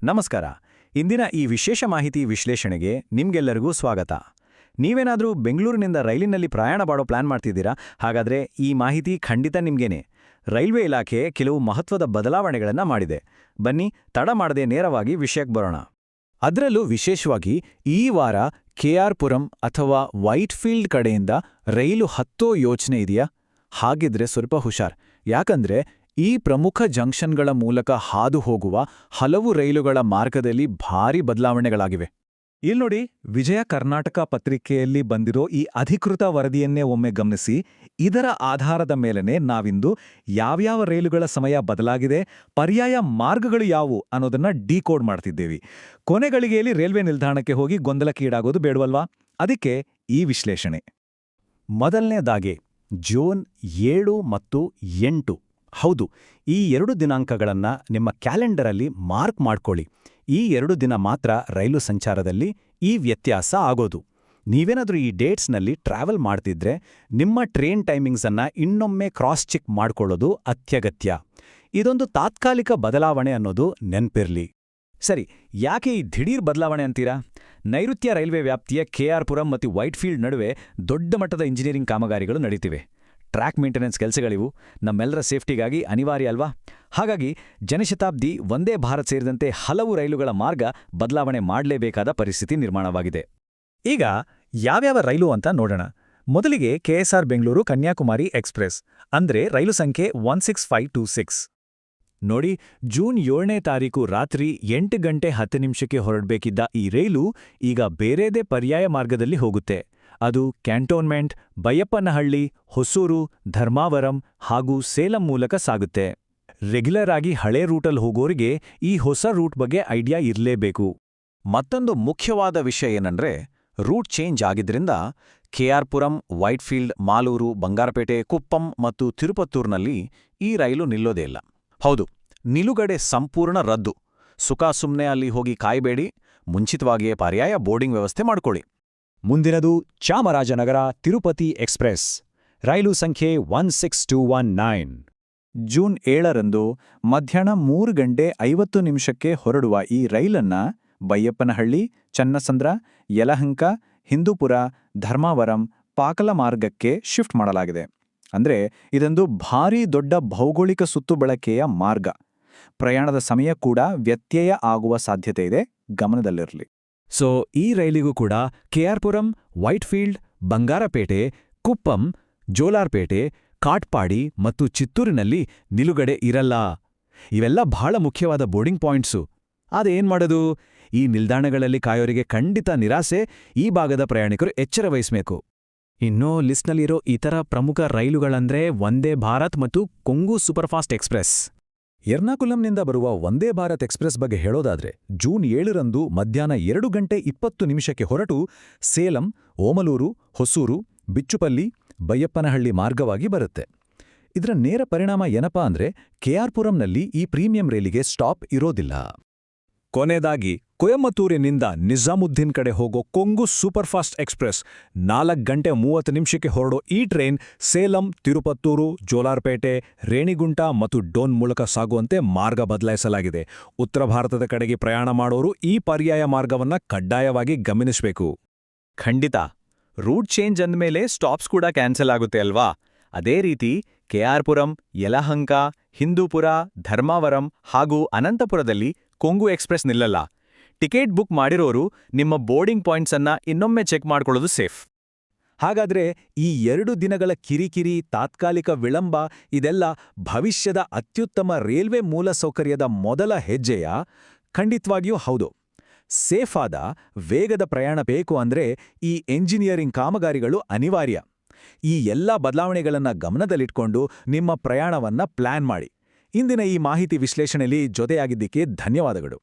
ನಮಸ್ಕಾರ. ಇಂದಿನ ಈ ವಿಶೇಷ ಮಾಹಿತಿ ವಿಶ್ಲೇಷಣೆಗೆ ನಿಮ್ಗೆಲ್ಲರಿಗೂ ಸ್ವಾಗತ. ನೀವೇನಾದರೂ ಬೆಂಗಳೂರಿನಿಂದ ರೈಲಿನಲ್ಲಿ ಪ್ರಯಾಣ ಮಾಡೋ ಪ್ಲಾನ್ ಮಾಡ್ತಿದ್ದೀರಾ? ಹಾಗಾದ್ರೆ ಈ ಮಾಹಿತಿ ಖಂಡಿತ ನಿಮ್ಗೇನೆ. ರೈಲ್ವೆ ಇಲಾಖೆ ಕೆಲವು ಮಹತ್ವದ ಬದಲಾವಣೆಗಳನ್ನು ಮಾಡಿದೆ. ಬನ್ನಿ, ತಡ ಮಾಡದೆ ನೇರವಾಗಿ ವಿಷಯಕ್ಕೆ ಬರೋಣ. ಅದರಲ್ಲೂ ವಿಶೇಷವಾಗಿ ಈ ವಾರ ಕೆಆರ್ ಪುರಂ ಅಥವಾ ವೈಟ್ಫೀಲ್ಡ್ ಕಡೆಯಿಂದ ರೈಲು ಹತ್ತೋ ಯೋಚನೆ ಇದೆಯಾ? ಹಾಗಿದ್ರೆ ಸ್ವಲ್ಪ ಹುಷಾರ್. ಯಾಕಂದ್ರೆ ಈ ಪ್ರಮುಖ ಜಂಕ್ಷನ್ಗಳ ಮೂಲಕ ಹಾದು ಹೋಗುವ ಹಲವು ರೈಲುಗಳ ಮಾರ್ಗದಲ್ಲಿ ಭಾರೀ ಬದಲಾವಣೆಗಳಾಗಿವೆ. ಇಲ್ನೋಡಿ, ವಿಜಯ ಕರ್ನಾಟಕ ಪತ್ರಿಕೆಯಲ್ಲಿ ಬಂದಿರೋ ಈ ಅಧಿಕೃತ ವರದಿಯನ್ನೇ ಒಮ್ಮೆ ಗಮನಿಸಿ. ಇದರ ಆಧಾರದ ಮೇಲೆನೆ ನಾವಿಂದು ಯಾವ್ಯಾವ ರೈಲುಗಳ ಸಮಯ ಬದಲಾಗಿದೆ, ಪರ್ಯಾಯ ಮಾರ್ಗಗಳು ಯಾವುವು ಅನ್ನೋದನ್ನ ಡಿಕೋಡ್ ಮಾಡ್ತಿದ್ದೇವೆ. ಕೊನೆಗಳಿಗೆಯಲ್ಲಿ ರೈಲ್ವೆ ನಿಲ್ದಾಣಕ್ಕೆ ಹೋಗಿ ಗೊಂದಲಕ್ಕೀಡಾಗೋದು ಬೇಡವಲ್ವಾ? ಅದಕ್ಕೆ ಈ ವಿಶ್ಲೇಷಣೆ. ಮೊದಲನೇದಾಗಿ ಜೂನ್ 7 ಮತ್ತು 8. ಹೌದು, ಈ 2 ದಿನಾಂಕಗಳನ್ನು ನಿಮ್ಮ ಕ್ಯಾಲೆಂಡರಲ್ಲಿ ಮಾರ್ಕ್ ಮಾಡ್ಕೊಳ್ಳಿ. ಈ 2 ದಿನ ಮಾತ್ರ ರೈಲು ಸಂಚಾರದಲ್ಲಿ ಈ ವ್ಯತ್ಯಾಸ ಆಗೋದು. ನೀವೇನಾದರೂ ಈ ಡೇಟ್ಸ್ನಲ್ಲಿ ಟ್ರಾವೆಲ್ ಮಾಡ್ತಿದ್ರೆ ನಿಮ್ಮ ಟ್ರೈನ್ ಟೈಮಿಂಗ್ಸನ್ನು ಇನ್ನೊಮ್ಮೆ ಕ್ರಾಸ್ ಚೆಕ್ ಮಾಡ್ಕೊಳ್ಳೋದು ಅತ್ಯಗತ್ಯ. ಇದೊಂದು ತಾತ್ಕಾಲಿಕ ಬದಲಾವಣೆ ಅನ್ನೋದು ನೆನ್ಪಿರ್ಲಿ. ಸರಿ, ಯಾಕೆ ಈ ದಿಢೀರ್ ಬದಲಾವಣೆ ಅಂತೀರಾ? ನೈಋತ್ಯ ರೈಲ್ವೆ ವ್ಯಾಪ್ತಿಯ ಕೆಆರ್ ಪುರಂ ಮತ್ತು ವೈಟ್ಫೀಲ್ಡ್ ನಡುವೆ ದೊಡ್ಡ ಮಟ್ಟದ ಇಂಜಿನಿಯರಿಂಗ್ ಕಾಮಗಾರಿಗಳು ನಡೀತಿವೆ. ಟ್ರ್ಯಾಕ್ ಮೇಂಟೆನೆನ್ಸ್ ಕೆಲಸಗಳಿವು ನಮ್ಮೆಲ್ಲರ ಸೇಫ್ಟಿಗಾಗಿ ಅನಿವಾರ್ಯ ಅಲ್ವಾ? ಹಾಗಾಗಿ ಜನಶತಾಬ್ದಿ, ವಂದೇ ಭಾರತ್ ಸೇರಿದಂತೆ ಹಲವು ರೈಲುಗಳ ಮಾರ್ಗ ಬದಲಾವಣೆ ಮಾಡಲೇಬೇಕಾದ ಪರಿಸ್ಥಿತಿ ನಿರ್ಮಾಣವಾಗಿದೆ. ಈಗ ಯಾವ್ಯಾವ ರೈಲು ಅಂತ ನೋಡೋಣ. ಮೊದಲಿಗೆ ಕೆಎಸ್ಆರ್ ಬೆಂಗಳೂರು ಕನ್ಯಾಕುಮಾರಿ ಎಕ್ಸ್‌ಪ್ರೆಸ್, ಅಂದ್ರೆ ರೈಲು ಸಂಖ್ಯೆ 16526. ನೋಡಿ, ಜೂನ್ 7ನೇ ತಾರೀಕು ರಾತ್ರಿ 8 ಗಂಟೆ 10 ನಿಮಿಷಕ್ಕೆ ಹೊರಡಬೇಕಿದ್ದ ಈ ರೈಲು ಈಗ ಬೇರೆದೇ ಪರ್ಯಾಯ ಮಾರ್ಗದಲ್ಲಿ ಹೋಗುತ್ತೆ. ಅದು ಕ್ಯಾಂಟೋನ್ಮೆಂಟ್, ಬೈಯಪ್ಪನಹಳ್ಳಿ, ಹೊಸೂರು, ಧರ್ಮಾವರಂ ಹಾಗೂ ಸೇಲಂ ಮೂಲಕ ಸಾಗುತ್ತೆ. ರೆಗ್ಯುಲರ್ ಆಗಿ ಹಳೆ ರೂಟಲ್ಲಿ ಹೋಗೋರಿಗೆ ಈ ಹೊಸ ರೂಟ್ ಬಗ್ಗೆ ಐಡಿಯಾ ಇರಲೇಬೇಕು. ಮತ್ತೊಂದು ಮುಖ್ಯವಾದ ವಿಷಯ ಏನಂದ್ರೆ, ರೂಟ್ ಚೇಂಜ್ ಆಗಿದ್ರಿಂದ ಕೆಆರ್ ಪುರಂ, ವೈಟ್ಫೀಲ್ಡ್, ಮಾಲೂರು, ಬಂಗಾರಪೇಟೆ, ಕುಪ್ಪಂ ಮತ್ತು ತಿರುಪತ್ತೂರ್ನಲ್ಲಿ ಈ ರೈಲು ನಿಲ್ಲೋದೇ ಇಲ್ಲ. ಹೌದು, ನಿಲುಗಡೆ ಸಂಪೂರ್ಣ ರದ್ದು. ಸುಮ್ನೆ ಅಲ್ಲಿ ಹೋಗಿ ಕಾಯಬೇಡಿ. ಮುಂಚಿತವಾಗಿಯೇ ಪರ್ಯಾಯ ಬೋರ್ಡಿಂಗ್ ವ್ಯವಸ್ಥೆ ಮಾಡ್ಕೊಳ್ಳಿ. ಮುಂದಿನದು ಚಾಮರಾಜನಗರ ತಿರುಪತಿ ಎಕ್ಸ್‌ಪ್ರೆಸ್, ರೈಲು ಸಂಖ್ಯೆ 16219. ಜೂನ್ 7ರಂದು ಮಧ್ಯಾಹ್ನ 3 ಗಂಟೆ 50 ನಿಮಿಷಕ್ಕೆ ಹೊರಡುವ ಈ ರೈಲನ್ನ ಬೈಯಪ್ಪನಹಳ್ಳಿ, ಚನ್ನಸಂದ್ರ, ಯಲಹಂಕ, ಹಿಂದೂಪುರ, ಧರ್ಮಾವರಂ, ಪಾಕಲ ಮಾರ್ಗಕ್ಕೆ ಶಿಫ್ಟ್ ಮಾಡಲಾಗಿದೆ. ಅಂದ್ರೆ ಇದೊಂದು ಭಾರೀ ದೊಡ್ಡ ಭೌಗೋಳಿಕ ಸುತ್ತುಬಳಕೆಯ ಮಾರ್ಗ. ಪ್ರಯಾಣದ ಸಮಯ ಕೂಡ ವ್ಯತ್ಯಯ ಆಗುವ ಸಾಧ್ಯತೆ ಇದೆ, ಗಮನದಲ್ಲಿರಲಿ. ಸೊ ಈ ರೈಲಿಗೂ ಕೂಡ ಕೆಆರ್ ಪುರಂ, ವೈಟ್ಫೀಲ್ಡ್, ಬಂಗಾರಪೇಟೆ, ಕುಪ್ಪಂ, ಜೋಲಾರ್ಪೇಟೆ, ಕಾಟ್ಪಾಡಿ ಮತ್ತು ಚಿತ್ತೂರಿನಲ್ಲಿ ನಿಲುಗಡೆ ಇರಲ್ಲ. ಇವೆಲ್ಲ ಬಹಳ ಮುಖ್ಯವಾದ ಬೋರ್ಡಿಂಗ್ ಪಾಯಿಂಟ್ಸು. ಅದೇನ್ ಮಾಡೋದು? ಈ ನಿಲ್ದಾಣಗಳಲ್ಲಿ ಕಾಯೋರಿಗೆ ಖಂಡಿತ ನಿರಾಸೆ. ಈ ಭಾಗದ ಪ್ರಯಾಣಿಕರು ಎಚ್ಚರ ವಹಿಸಬೇಕು. ಇನ್ನೂ ಲಿಸ್ಟ್ನಲ್ಲಿರೋ ಇತರ ಪ್ರಮುಖ ರೈಲುಗಳಂದ್ರೆ ವಂದೇ ಭಾರತ್ ಮತ್ತು ಕೊಂಗು ಸೂಪರ್ಫಾಸ್ಟ್ ಎಕ್ಸ್‌ಪ್ರೆಸ್. ಎರ್ನಾಕುಲಂನಿಂದ ಬರುವ ವಂದೇ ಭಾರತ್ ಎಕ್ಸ್‌ಪ್ರೆಸ್ ಬಗ್ಗೆ ಹೇಳೋದಾದ್ರೆ, ಜೂನ್ 7ರಂದು ಮಧ್ಯಾಹ್ನ 2 ಗಂಟೆ 20 ನಿಮಿಷಕ್ಕೆ ಹೊರಟು ಸೇಲಂ, ಓಮಲೂರು, ಹೊಸೂರು, ಬಿಚ್ಚುಪಲ್ಲಿ, ಬೈಯಪ್ಪನಹಳ್ಳಿ ಮಾರ್ಗವಾಗಿ ಬರುತ್ತೆ. ಇದರ ನೇರ ಪರಿಣಾಮ ಏನಪ್ಪಾ ಅಂದ್ರೆ, ಕೆಆರ್ ಪುರಂನಲ್ಲಿ ಈ ಪ್ರೀಮಿಯಂ ರೈಲಿಗೆ ಸ್ಟಾಪ್ ಇರೋದಿಲ್ಲ. ಕೊನೆಯದಾಗಿ ಕೊಯಮತ್ತೂರಿನಿಂದ ನಿಜಾಮುದ್ದೀನ್ ಕಡೆ ಹೋಗೋ ಕೊಂಗು ಸೂಪರ್ಫಾಸ್ಟ್ ಎಕ್ಸ್‌ಪ್ರೆಸ್, 4 ಗಂಟೆ 30 ನಿಮಿಷಕ್ಕೆ ಹೊರಡೋ ಈ ಟ್ರೈನ್ ಸೇಲಂ, ತಿರುಪತ್ತೂರು, ಜೋಲಾರ್ಪೇಟೆ, ರೇಣಿಗುಂಟ ಮತ್ತು ಡೋನ್ ಮೂಲಕ ಸಾಗುವಂತೆ ಮಾರ್ಗ ಬದಲಾಯಿಸಲಾಗಿದೆ. ಉತ್ತರ ಭಾರತದ ಕಡೆಗೆ ಪ್ರಯಾಣ ಮಾಡೋರು ಈ ಪರ್ಯಾಯ ಮಾರ್ಗವನ್ನ ಕಡ್ಡಾಯವಾಗಿ ಗಮನಿಸಬೇಕು. ಖಂಡಿತ, ರೂಟ್ ಚೇಂಜ್ ಅಂದಮೇಲೆ ಸ್ಟಾಪ್ಸ್ ಕೂಡ ಕ್ಯಾನ್ಸಲ್ ಆಗುತ್ತೆ ಅಲ್ವಾ? ಅದೇ ರೀತಿ ಕೆಆರ್ ಪುರಂ, ಯಲಹಂಕ, ಹಿಂದೂಪುರ, ಧರ್ಮಾವರಂ ಹಾಗೂ ಅನಂತಪುರದಲ್ಲಿ ಕೊಂಗು ಎಕ್ಸ್‌ಪ್ರೆಸ್ ನಿಲ್ಲಲ್ಲ. ಟಿಕೆಟ್ ಬುಕ್ ಮಾಡಿರೋರು ನಿಮ್ಮ ಬೋರ್ಡಿಂಗ್ ಪಾಯಿಂಟ್ಸನ್ನ ಇನ್ನೊಮ್ಮೆ ಚೆಕ್ ಮಾಡ್ಕೊಳ್ಳೋದು ಸೇಫ್. ಹಾಗಾದ್ರೆ ಈ 2 ದಿನಗಳ ಕಿರಿಕಿರಿ, ತಾತ್ಕಾಲಿಕ ವಿಳಂಬ ಇದೆಲ್ಲ ಭವಿಷ್ಯದ ಅತ್ಯುತ್ತಮ ರೈಲ್ವೆ ಮೂಲಸೌಕರ್ಯದ ಮೊದಲ ಹೆಜ್ಜೆಯಾ? ಖಂಡಿತವಾಗಿಯೂ ಹೌದು. ಸೇಫ್ ಆದ, ವೇಗದ ಪ್ರಯಾಣ ಬೇಕು ಅಂದ್ರೆ ಈ ಎಂಜಿನಿಯರಿಂಗ್ ಕಾಮಗಾರಿಗಳು ಅನಿವಾರ್ಯ. ಈ ಎಲ್ಲ ಬದಲಾವಣೆಗಳನ್ನ ಗಮನದಲ್ಲಿಟ್ಕೊಂಡು ನಿಮ್ಮ ಪ್ರಯಾಣವನ್ನ ಪ್ಲಾನ್ ಮಾಡಿ. ಇಂದಿನ ಈ ಮಾಹಿತಿ ವಿಶ್ಲೇಷಣೆಯಲ್ಲಿ ಜೊತೆಯಾಗಿದ್ದಕ್ಕೆ ಧನ್ಯವಾದಗಳು.